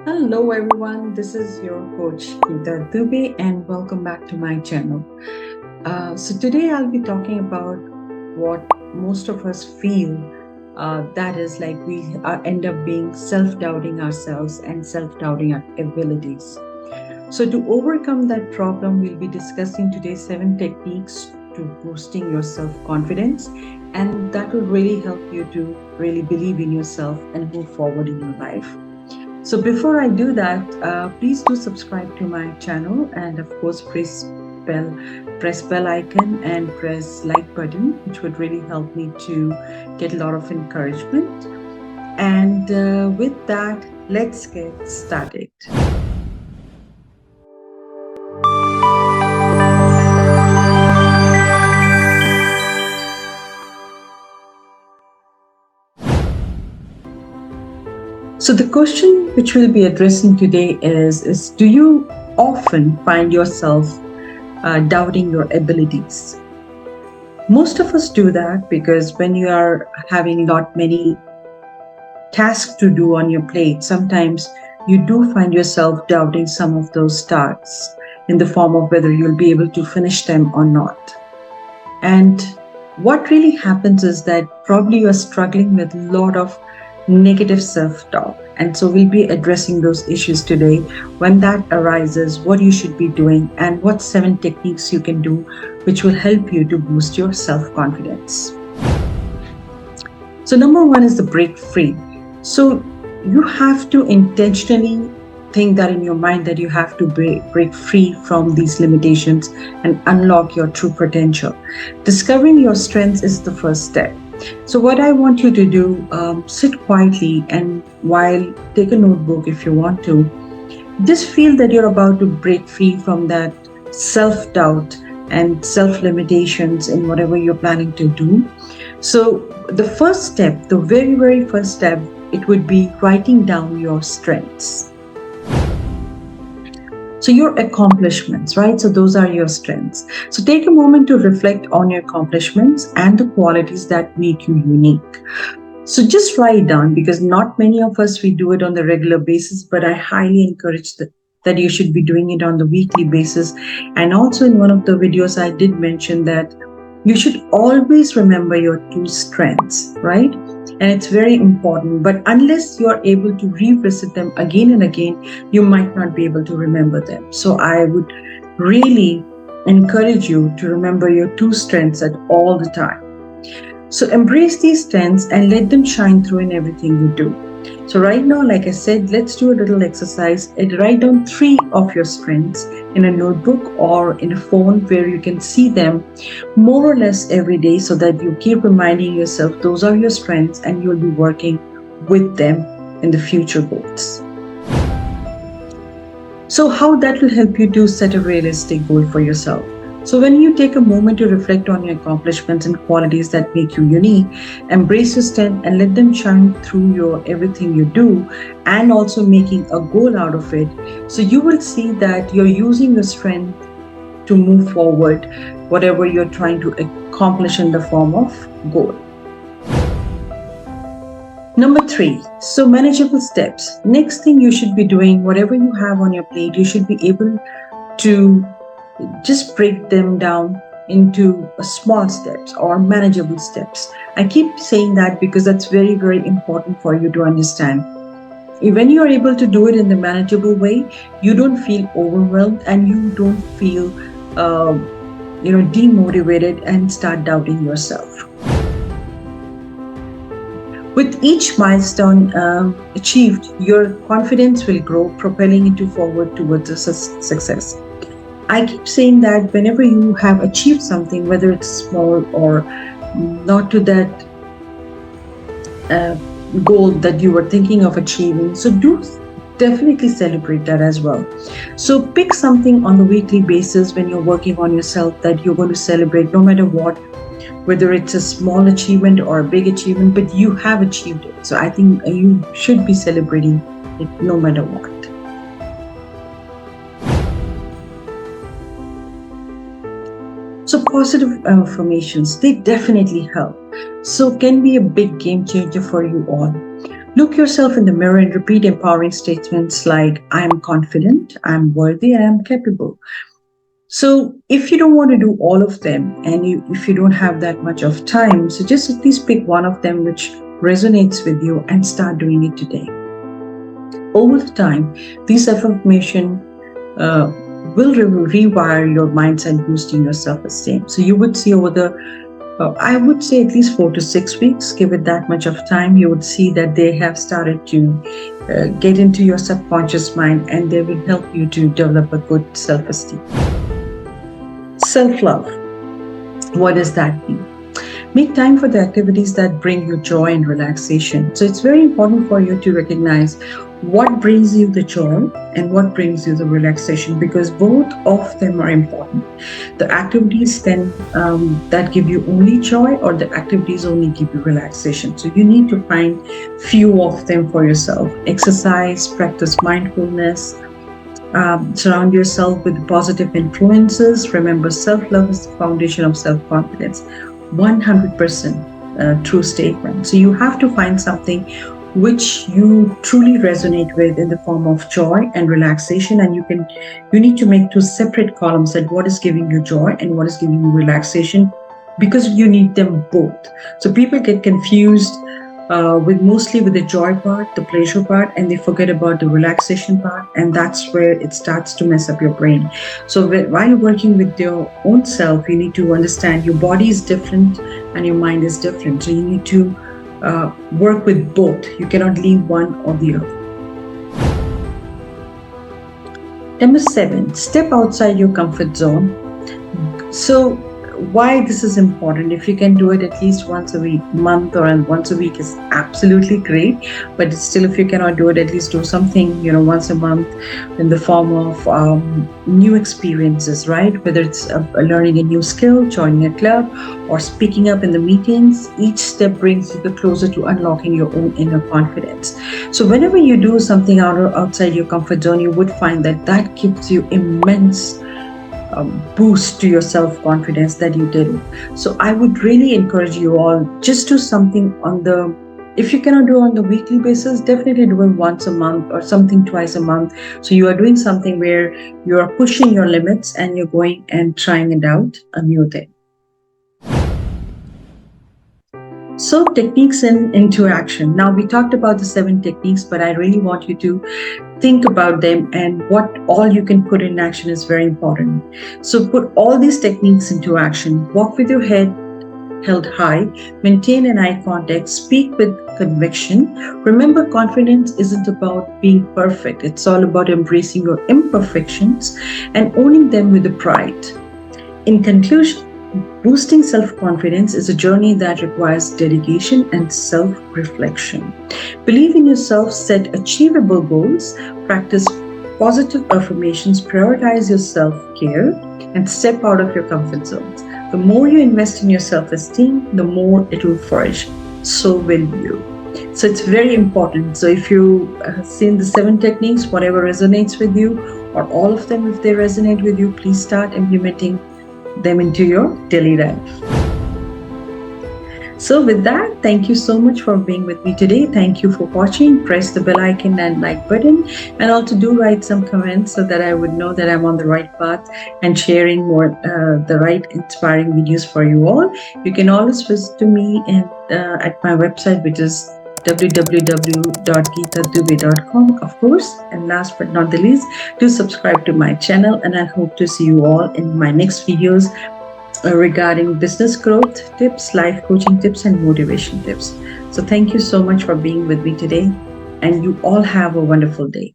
Hello, everyone. This is your coach, Geeta Dubey, and welcome back to my channel. Today I'll be talking about what most of us feel. That is, like we end up being self doubting ourselves and self doubting our abilities. So, to overcome that problem, we'll be discussing today 7 techniques to boosting your self confidence, and that will really help you to really believe in yourself and move forward in your life. So before I do that, please do subscribe to my channel and of course bell, press bell icon and press like button, which would really help me to get a lot of encouragement. And with that, let's get started. So the question which we'll be addressing today is do you often find yourself doubting your abilities? Most of us do that because when you are having lot many tasks to do on your plate, sometimes you do find yourself doubting some of those tasks in the form of whether you'll be able to finish them or not. And what really happens is that probably you are struggling with a lot of negative self talk. And so we'll be addressing those issues today. When that arises, what you should be doing, and what 7 techniques you can do which will help you to boost your self confidence. So, number one is the break free. So, you have to intentionally think that in your mind that you have to break free from these limitations and unlock your true potential. Discovering your strengths is the first step. So, what I want you to do, sit quietly and while take a notebook if you want to, just feel that you're about to break free from that self doubt and self limitations in whatever you're planning to do. So, the first step, the very first step, it would be writing down your strengths. So, your accomplishments, right? So, those are your strengths. So, take a moment to reflect on your accomplishments and the qualities that make you unique. So, just write it down because not many of us we do it on the regular basis, but I highly encourage that you should be doing it on the weekly basis. And also, in one of the videos, I did mention that you should always remember your two strengths, right? And it's very important. But unless you are able to revisit them again and again, you might not be able to remember them. So I would really encourage you to remember your two strengths at all the time. So embrace these strengths and let them shine through in everything you do. So right now, like I said, let's do a little exercise and write down 3 of your strengths in a notebook or in a phone where you can see them more or less every day so that you keep reminding yourself those are your strengths and you'll be working with them in the future goals. So how that will help you to set a realistic goal for yourself. So when you take a moment to reflect on your accomplishments and qualities that make you unique, embrace your strength and let them shine through your everything you do, and also making a goal out of it. So you will see that you're using your strength to move forward, whatever you're trying to accomplish in the form of goal. Number 3, so manageable steps. Next thing you should be doing, whatever you have on your plate, you should be able to just break them down into small steps or manageable steps. I keep saying that because that's very important for you to understand. When you are able to do it in the manageable way, you don't feel overwhelmed and you don't feel demotivated and start doubting yourself. With each milestone achieved, your confidence will grow, propelling you forward towards a success. I keep saying that whenever you have achieved something, whether it's small or not to that goal that you were thinking of achieving, so do definitely celebrate that as well. So pick something on the weekly basis when you're working on yourself that you're going to celebrate no matter what, whether it's a small achievement or a big achievement, but you have achieved it. So I think you should be celebrating it no matter what. So positive affirmations, they definitely help. So can be a big game changer for you all. Look yourself in the mirror and repeat empowering statements like, I am confident, I'm worthy, and I'm capable. So, if you don't want to do all of them and if you don't have that much of time, so just at least pick one of them which resonates with you and start doing it today. Over the time, these affirmation uh, will rewire your mindset, boosting your self-esteem. So you would see over I would say at least 4 to 6 weeks, give it that much of time, you would see that they have started to get into your subconscious mind and they will help you to develop a good self-esteem. Self-love. What does that mean? Make time for the activities that bring you joy and relaxation. So it's very important for you to recognize what brings you the joy and what brings you the relaxation, because both of them are important. The activities then that give you only joy, or the activities only give you relaxation. So you need to find few of them for yourself. Exercise, practice mindfulness, surround yourself with positive influences. Remember, self-love is the foundation of self-confidence. 100% true statement. So you have to find something which you truly resonate with in the form of joy and relaxation, and you need to make two separate columns, that what is giving you joy and what is giving you relaxation, because you need them both. So people get confused mostly with the joy part, the pleasure part, and they forget about the relaxation part, and that's where it starts to mess up your brain. So while you're working with your own self, you need to understand your body is different and your mind is different. So you need to work with both. You cannot leave one or the other. Number 7, step outside your comfort zone. So why this is important? If you can do it at least once a week, month, or once a week is absolutely great. But still, if you cannot do it, at least do something, once a month, in the form of new experiences, right? Whether it's learning a new skill, joining a club, or speaking up in the meetings. Each step brings you closer to unlocking your own inner confidence. So whenever you do something outside your comfort zone, you would find that gives you immense boost to your self-confidence that you did. So I would really encourage you all, just do something if you cannot do on the weekly basis, definitely do it once a month or something twice a month. So you are doing something where you are pushing your limits and you're going and trying it out, a new thing. So techniques into action. Now we talked about the 7 techniques, but I really want you to think about them, and what all you can put in action is very important. So put all these techniques into action. Walk with your head held high, maintain an eye contact, speak with conviction. Remember, confidence isn't about being perfect. It's all about embracing your imperfections and owning them with pride. In conclusion, boosting self-confidence is a journey that requires dedication and self-reflection. Believe in yourself, set achievable goals, practice positive affirmations, prioritize your self-care, and step out of your comfort zones. The more you invest in your self-esteem, the more it will flourish. So will you. So it's very important. So if you have seen the 7 techniques, whatever resonates with you, or all of them if they resonate with you, please start implementing them into your daily life. So with that, thank you so much for being with me today. Thank you for watching. Press the bell icon and like button, and also do write some comments so that I would know that I'm on the right path and sharing more the right inspiring videos for you all. You can always visit to me at my website, which is www.geetadube.com, of course. And last but not the least, do subscribe to my channel, and I hope to see you all in my next videos regarding business growth tips, life coaching tips, and motivation tips. So thank you so much for being with me today, and you all have a wonderful day.